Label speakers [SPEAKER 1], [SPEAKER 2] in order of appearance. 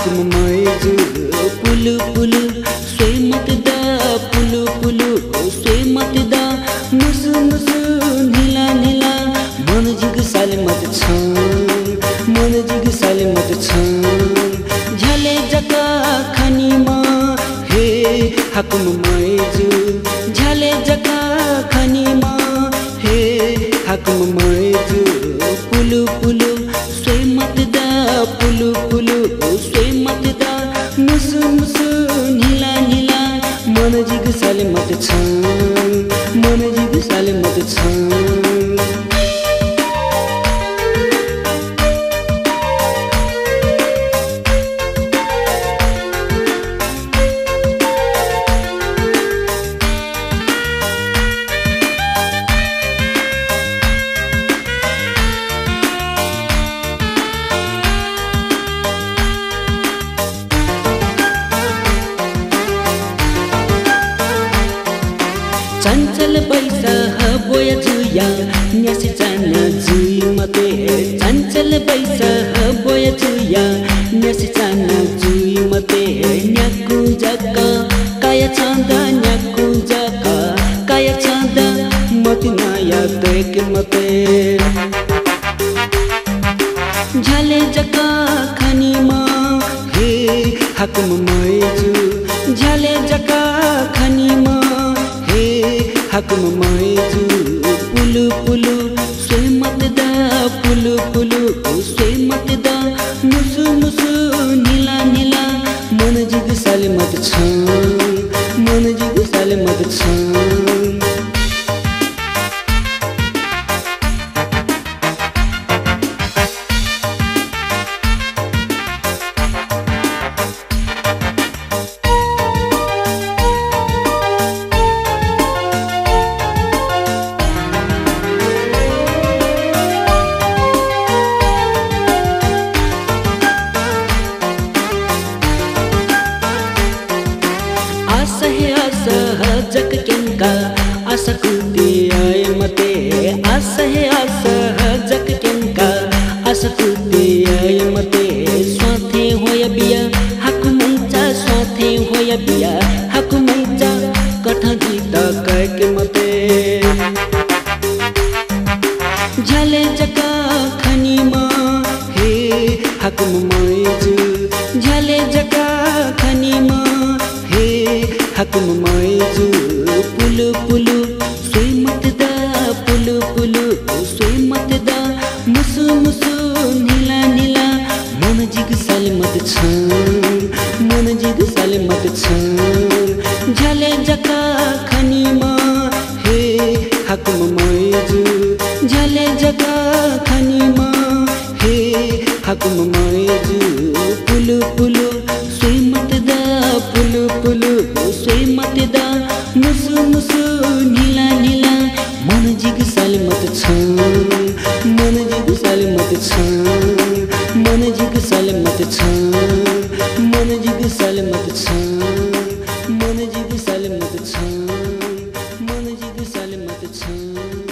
[SPEAKER 1] हाकुम मैजु पुलु पुलु सोई मत दा पुलु पुलु सोई मत दा मुसु मुसु नीला नीला मन जिग साले मत छ मन जिग साले मत छ झले जका खनीमा हे हाकुम मैजु झले जका खनीमा हे हाकुम मैजु पुलु पुलु सोई मत दा पुलु पुलु सोई मत दा मुसु मुसु नीला नीला मन जिग साले मत छ मन जिग साले मत छ चंचल बैसा बोया जुया न्यासी चाना जुई मते चंचल बैसा बोया जुया न्यासी चाना जुई मते न्याकु जका काया छांदा न्याकु जका काया छांदा मति नाया देख मते झले जका खनीमा हे हाकुम मैजु झले जका खनीमा हाकुम मैजु पुलु पुलु सोई मत दा पुलु पुलु सोई मत दा मुसु मुसु नीला नीला मन जिग साले मत छ मन जिग साले मत छ जक केंका आशा कुती आए मते आशा है आशा जक केंका आशा कुती आए मते स्वाथे होया बिया हाकुमैचा स्वाथे होया बिया हाकुमैचा कथा जीता कह के मते झले जका खनीमा हे हाकुम मैजु झले जका खनीमा हे हाकुम मैजु पुलु पुलु सोई मत दा पुलु पुलु सोई मत दा मुसु मुसु नीला नीला मन जिग साले मत छ मन जिग साले मत छ झले जका खनीमा हे हाकुम मैजु झले जका खनीमा हे हाकुम मैजु पुलु पुलु सोई मत दा पुलु पुलु सोई मत दा मुसु मुसु नीला नीला मन जिग साले मत छ मन जिग साले मत छ मन जिग साले मत छ मन जिग साले मत छ मन जिग साले मत छ मन जिग साले मत छ।